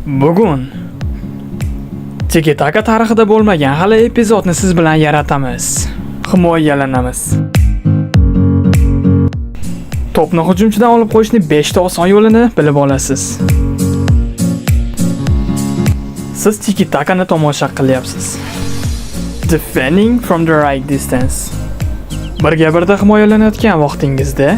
Bugun Tiki-taka tarixida bo'lmagan hali epizodni siz bilan yaratamiz. Himoyalanamiz. To'pni hujumchidan olib qo'yishning 5 ta oson yo'lini bilib olasiz. Siz tiki-takani tomosha qilyapsiz. Defending from the right distance. Birga birda himoyalanayotgan vaqtingizda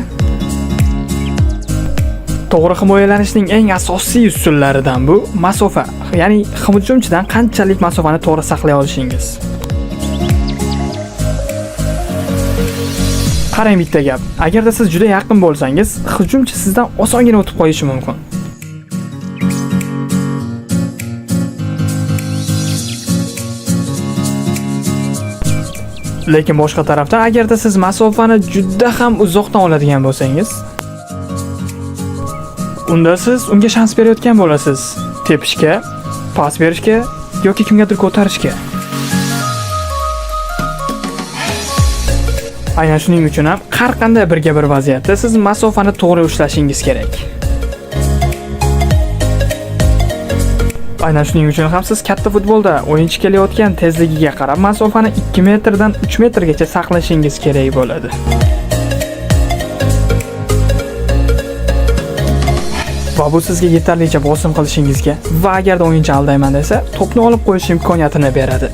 to'g'ri himoyalanishning eng asosiy usullaridan bu masofa, ya'ni hujumchidan qanchalik masofani to'g'ri saqlay olishingiz. Qarang bitta gap, agarda siz juda yaqin bo'lsangiz, hujumchi sizdan osongina o'tib qo'yishi mumkin. Lekin boshqa tarafdan, agarda siz masofani juda ham uzoqdan oladigan bo'lsangiz, unda siz unga shans berayotgan bo'lasiz. Tepishga, pas berishga yoki kimgadir ko'tarishga. Aynan shuning uchun ham har qanday birga bir vaziyatda siz masofani to'g'ri ushlashingiz kerak. Aynan shuning uchun ham siz katta futbolda o'yinchi kelayotgan tezligiga qarab masofani 2 metrdan 3 metrgacha saqlashingiz kerak bo'ladi. Va bu sizga yetarlicha bosim qilishingizga va agarda o'yinchi aldayman desa, to'pni olib qo'yish imkoniyatini beradi.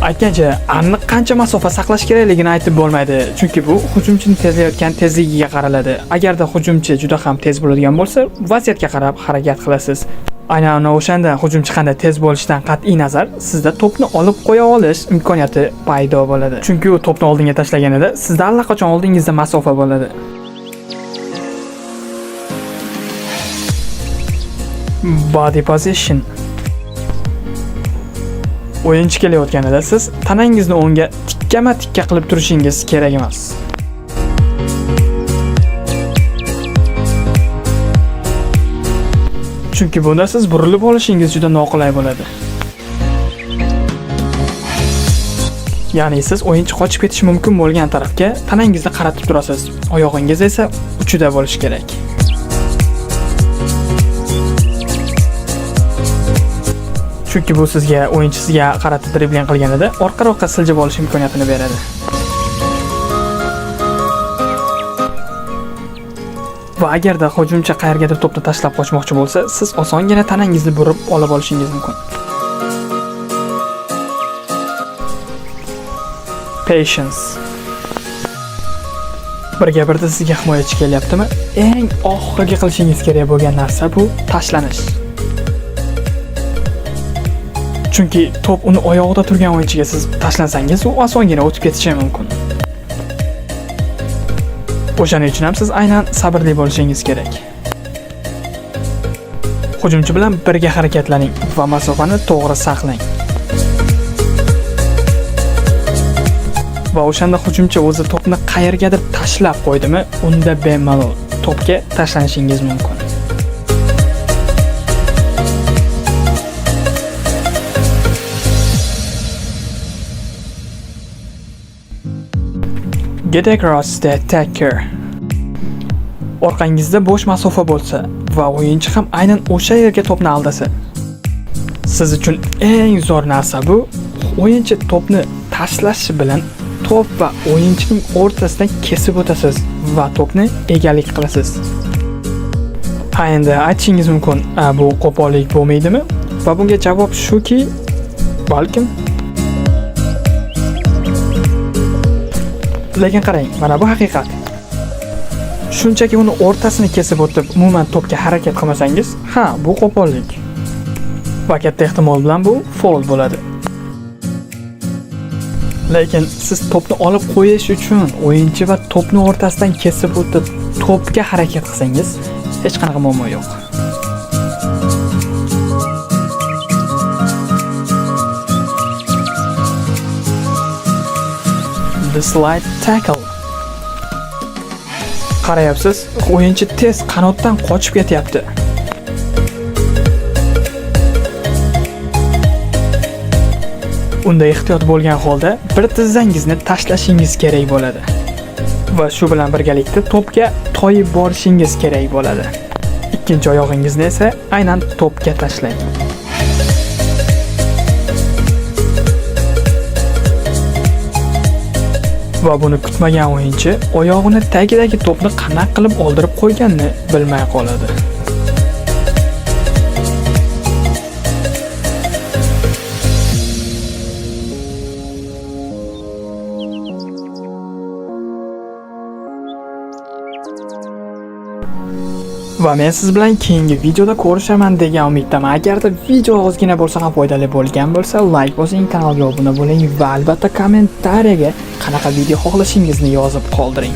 Aytgancha, aniq qancha masofa saqlash kerakligini aytib bo'lmaydi, chunki bu hujumchining tezlayotgan tezligiga qaraladi. Agarda hujumchi juda ham tez bo'ladigan bo'lsa, vaziyatga qarab harakat qilasiz. Aynan o'shanda hujumchi qanday tez bo'lishidan qat'iy nazar, sizda to'pni olib qo'ya olish imkoniyati paydo bo'ladi. Chunki u to'pni oldinga tashlaganida sizda allaqachon oldingizda masofa bo'ladi. Body position. O'yinchi kelayotganida siz tanangizni o'ngga tikkama-tikka qilib turishingiz kerak emas. Chunki bunda siz burilib olishingiz juda noqulay bo'ladi. Ya'ni siz o'yinchi qochib ketishi mumkin bo'lgan tarafga tanangizni qaratib turasiz. Oyog'ingiz esa uchida bo'lishi kerak. Chunki bu sizga o'yinchi sizga qaratib dribling qilganida orqa-roqqa siljib olish imkoniyatini beradi. Va agarda hujumchi qayergadir to'pni tashlab qochmoqchi bo'lsa, siz osongina tanangizni burib olib olishingiz mumkin. Patience. Birga birda sizga himoyachi kelyaptimi? Eng oxirgi qilishingiz kerak bo'lgan narsa bu tashlanish. Chunki to'p uni oyog'ida turgan o'yinchiga siz tashlansangiz, u osongina o'tib ketishi mumkin. O'shaning uchun ham siz aynan sabrli bo'lishingiz kerak. Hujumchi bilan birga harakatlaning va masofani to'g'ri saqlang. Va o'shanda hujumchi o'zi to'pni qayergadir tashlab qo'ydimi, unda bemalol to'pga tashlanishingiz mumkin. Get across the attacker. Orqangizda bo'sh masofa bo'lsa va o'yinchi ham aynan o'sha yerga to'pni aldasa, siz uchun eng zo'r narsa bu o'yinchi to'pni tashlashi bilan to'p va o'yinchining o'rtasidan kesib o'tasiz va to'pni egalik qilasiz. Ha, endi aytishingiz mumkin, bu qo'pollik bo'lmaydimi? Va bunga javob shuki, balkim. Lekin qarang, mana bu haqiqat. Shunchaki uni o'rtasini kesib o'tib, umuman to'pga harakat qilmasangiz, ha, bu qo'pollik. Va katta ehtimol bilan bu foul bo'ladi. Lekin siz to'pni olib qo'yish uchun o'yinchi va to'pni o'rtasidan kesib o'tib, to'pga harakat qilsangiz, hech qanaqa muammo yo'q. The slide tackle. Qarayapsiz, o'yinchi tez qanotdan qochib ketyapti. Unda ehtiyot bo'lgan holda bir tizzangizni tashlashingiz kerak bo'ladi. Va shu bilan birgalikda to'pga toyib borishingiz kerak bo'ladi. Ikkinchi oyog'ingizni esa aynan to'pga tashlang. Va buni kutmagan o'yinchi oyog'ini tagidagi to'pni qanday qilib oldirib qo'yganini bilmay qoladi. Va men siz bilan keyingi videoda ko'rishaman degan umiddaman. Agarda video ozgina bo'lsa ham foydali bo'lgan bo'lsa, like bosing, kanalga obuna bo'ling va albatta kommentariyaga qanaqa video xohlashingizni yozib qoldiring.